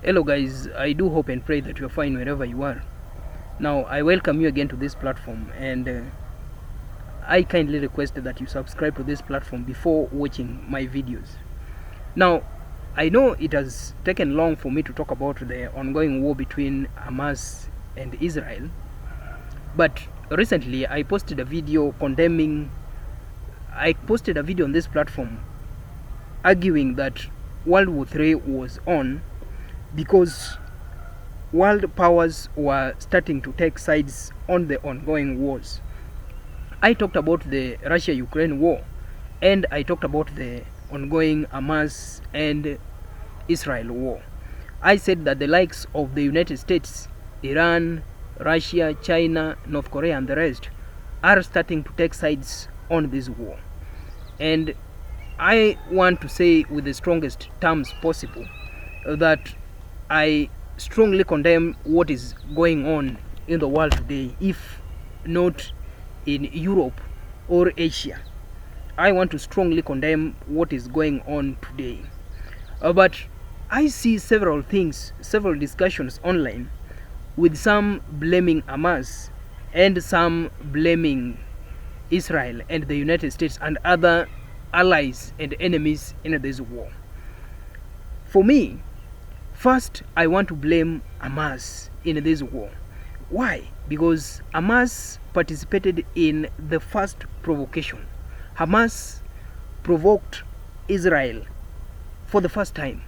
Hello guys, I do hope and pray that you're fine wherever you are. Now I welcome you again to this platform, and I kindly request that you subscribe to this platform before watching my videos. Now I know it has taken long for me to talk about the ongoing war between Hamas and Israel, but recently I posted a video on this platform arguing that World War III was on because world powers were starting to take sides on the ongoing wars. I talked about the Russia-Ukraine war, and I talked about the ongoing Hamas and Israel war. I said that the likes of the United States, Iran, Russia, China, North Korea, and the rest are starting to take sides on this war. And I want to say with the strongest terms possible that I strongly condemn what is going on in the world today, if not in Europe or Asia. I want to strongly condemn what is going on today. But I see several discussions online, with some blaming Hamas and some blaming Israel and the United States and other allies and enemies in this war. For me, first, I want to blame Hamas in this war. Why? Because Hamas participated in the first provocation. Hamas provoked Israel for the first time.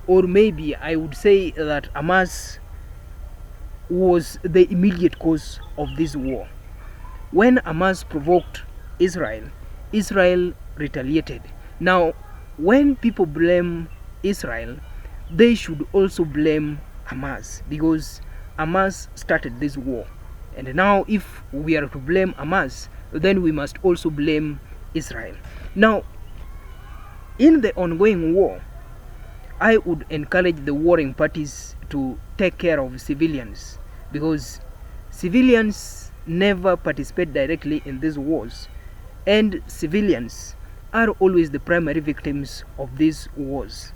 Or maybe I would say that Hamas was the immediate cause of this war. When Hamas provoked Israel, Israel retaliated. Now, when people blame Israel, they should also blame Hamas, because Hamas started this war. And now if we are to blame Hamas, then we must also blame Israel. Now, in the ongoing war, I would encourage the warring parties to take care of civilians, because civilians never participate directly in these wars, and civilians are always the primary victims of these wars.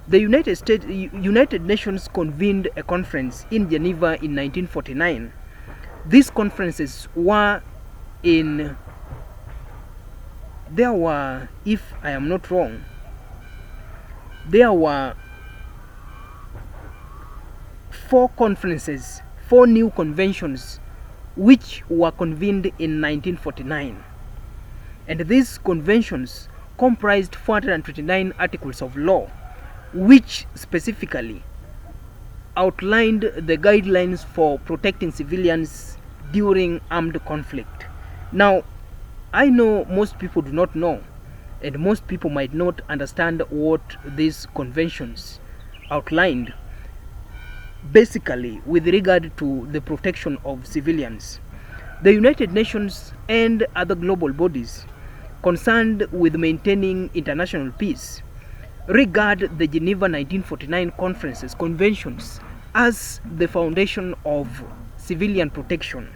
The United Nations convened a conference in Geneva in 1949. These conferences were there were, if I am not wrong, there were 4 new conventions which were convened in 1949. And these conventions comprised 429 articles of law, which specifically outlined the guidelines for protecting civilians during armed conflict. Now, I know most people do not know, and most people might not understand what these conventions outlined, basically with regard to the protection of civilians. The United Nations and other global bodies concerned with maintaining international peace regard the Geneva 1949 conventions as the foundation of civilian protection.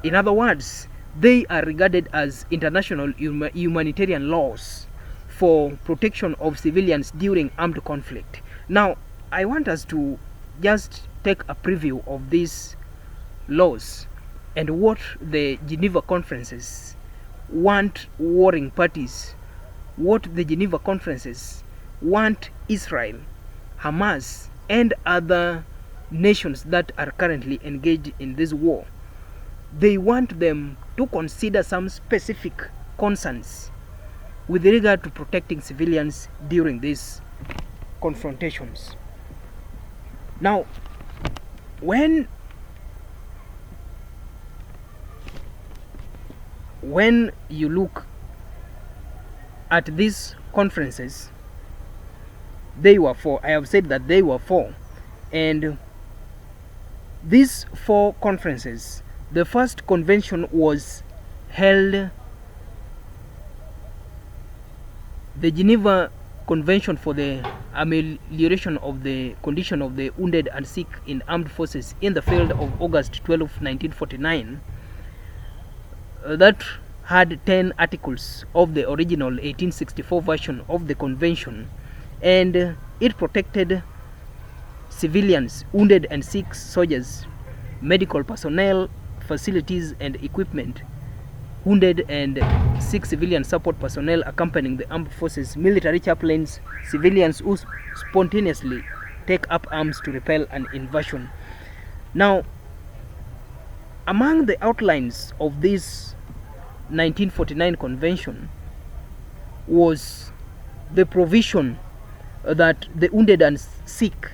In other words, they are regarded as international humanitarian laws for protection of civilians during armed conflict. Now, I want us to just take a preview of these laws and what the Geneva conferences want warring parties, what the Geneva conferences want Israel, Hamas, and other nations that are currently engaged in this war. They want them to consider some specific concerns with regard to protecting civilians during these confrontations. Now, when you look at these conferences, they were 4. I have said that they were 4. And these 4 conferences, the first convention was held, the Geneva Convention for the Amelioration of the Condition of the Wounded and Sick in Armed Forces in the field, of August 12, 1949, that had 10 articles of the original 1864 version of the convention, and It protected civilians, wounded and sick soldiers, medical personnel, facilities and equipment, wounded and sick civilian support personnel accompanying the armed forces, military chaplains, civilians who spontaneously take up arms to repel an invasion. Now, among the outlines of this 1949 convention was the provision that the wounded and sick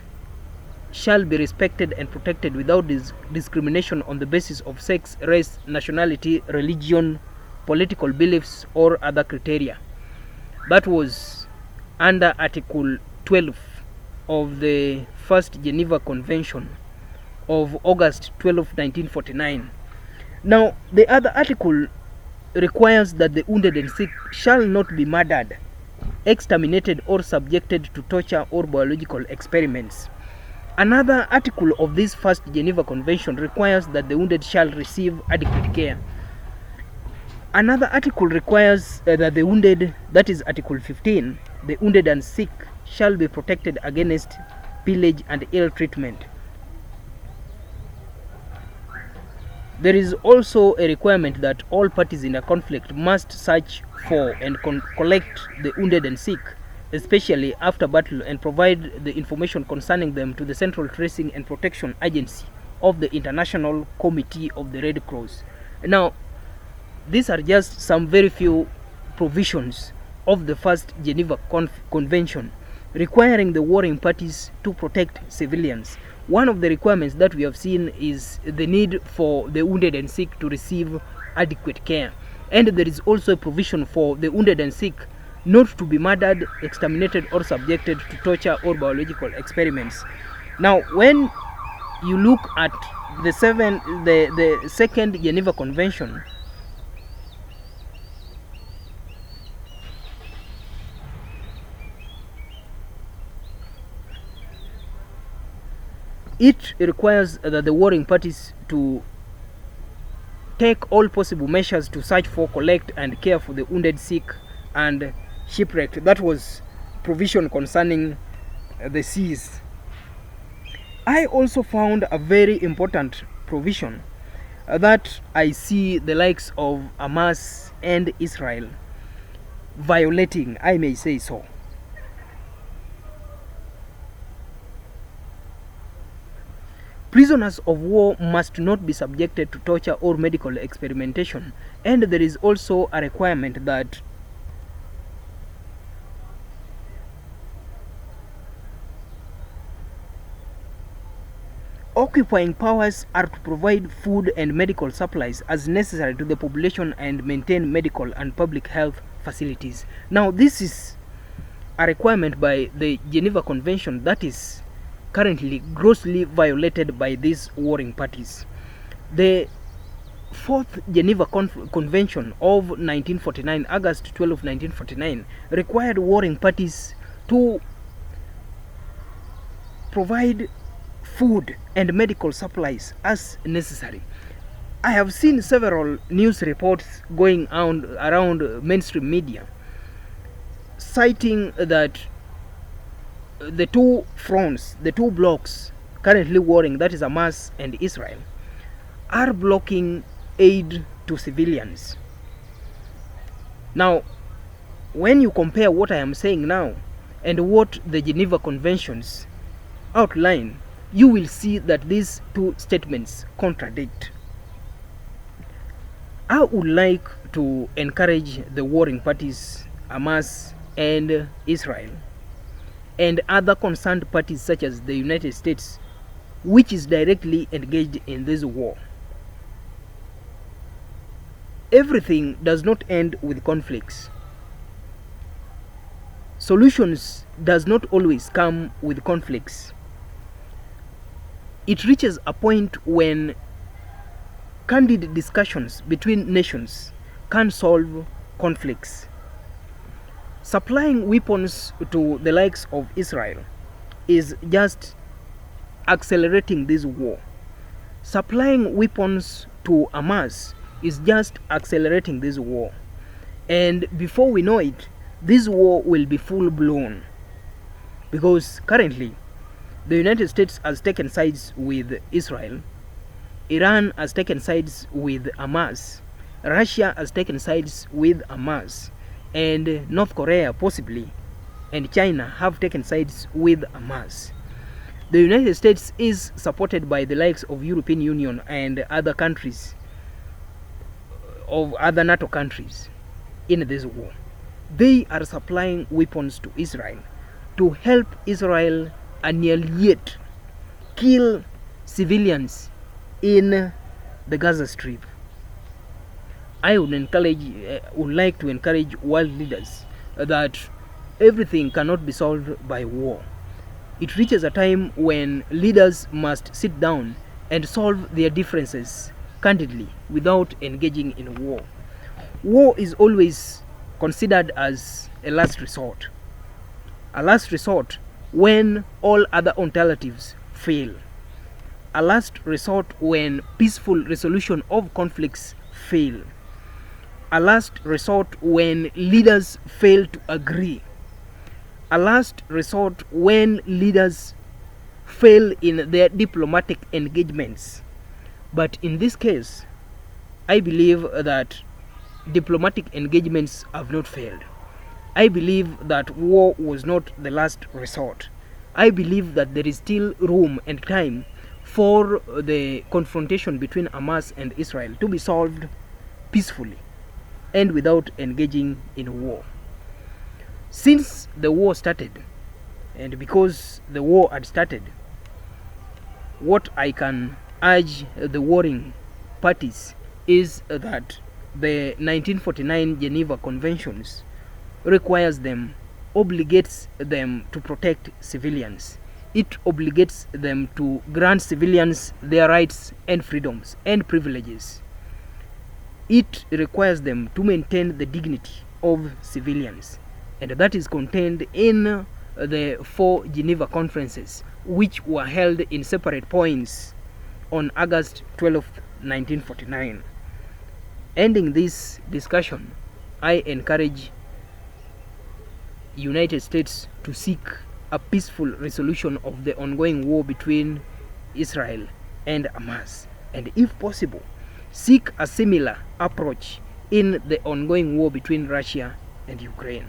shall be respected and protected without discrimination on the basis of sex, race, nationality, religion, political beliefs, or other criteria. That was under Article 12 of the First Geneva Convention of August 12, 1949. Now, the other article requires that the wounded and sick shall not be murdered, exterminated, or subjected to torture or biological experiments. Another article of this First Geneva Convention requires that the wounded shall receive adequate care. Another article requires that the wounded, that is Article 15, the wounded and sick shall be protected against pillage and ill treatment. There is also a requirement that all parties in a conflict must search for and collect the wounded and sick, especially after battle, and provide the information concerning them to the Central Tracing and Protection Agency of the International Committee of the Red Cross. Now, these are just some very few provisions of the First Geneva Convention requiring the warring parties to protect civilians. One of the requirements that we have seen is the need for the wounded and sick to receive adequate care. And there is also a provision for the wounded and sick not to be murdered, exterminated, or subjected to torture or biological experiments. Now, when you look at the Second Geneva Convention, it requires that the warring parties to take all possible measures to search for, collect, and care for the wounded, sick, and shipwrecked. That was provision concerning the seas. I also found a very important provision that I see the likes of Hamas and Israel violating, I may say so. Prisoners of war must not be subjected to torture or medical experimentation, and there is also a requirement that occupying powers are to provide food and medical supplies as necessary to the population and maintain medical and public health facilities. Now, this is a requirement by the Geneva Convention that is currently grossly violated by these warring parties. The Fourth Geneva Convention of 1949, August 12, 1949, required warring parties to provide food and medical supplies as necessary. I have seen several news reports going around mainstream media citing that the two fronts, the two blocks currently warring, that is Hamas and Israel, are blocking aid to civilians. Now, when you compare what I am saying now and what the Geneva Conventions outline, you will see that these two statements contradict. I would like to encourage the warring parties, Hamas and Israel, and other concerned parties such as the United States, which is directly engaged in this war. Everything does not end with conflicts. Solutions does not always come with conflicts. It reaches a point when candid discussions between nations can solve conflicts. Supplying weapons to the likes of Israel is just accelerating this war. Supplying weapons to Hamas is just accelerating this war. And before we know it, this war will be full blown. because currently the United States has taken sides with Israel, Iran has taken sides with Hamas, Russia has taken sides with Hamas, and North Korea possibly and China have taken sides with Hamas. The United States is supported by the likes of European Union and other countries, of other NATO countries in this war. They are supplying weapons to Israel to help Israel annihilate, kill civilians in the Gaza Strip. I would like to encourage world leaders that everything cannot be solved by war. It reaches a time when leaders must sit down and solve their differences candidly without engaging in war. War is always considered as a last resort. A last resort when all other alternatives fail. A last resort when peaceful resolution of conflicts fail. A last resort when leaders fail to agree. A last resort when leaders fail in their diplomatic engagements. But in this case, I believe that diplomatic engagements have not failed. I believe that war was not the last resort. I believe that there is still room and time for the confrontation between Hamas and Israel to be solved peacefully and without engaging in war. Since the war started, and because the war had started, what I can urge the warring parties is that the 1949 Geneva Conventions obligates them to protect civilians. It obligates them to grant civilians their rights and freedoms and privileges. It requires them to maintain the dignity of civilians. And that is contained in the 4 Geneva conferences, which were held in separate points on August 12th, 1949. Ending this discussion, I encourage United States to seek a peaceful resolution of the ongoing war between Israel and Hamas, and if possible, seek a similar approach in the ongoing war between Russia and Ukraine.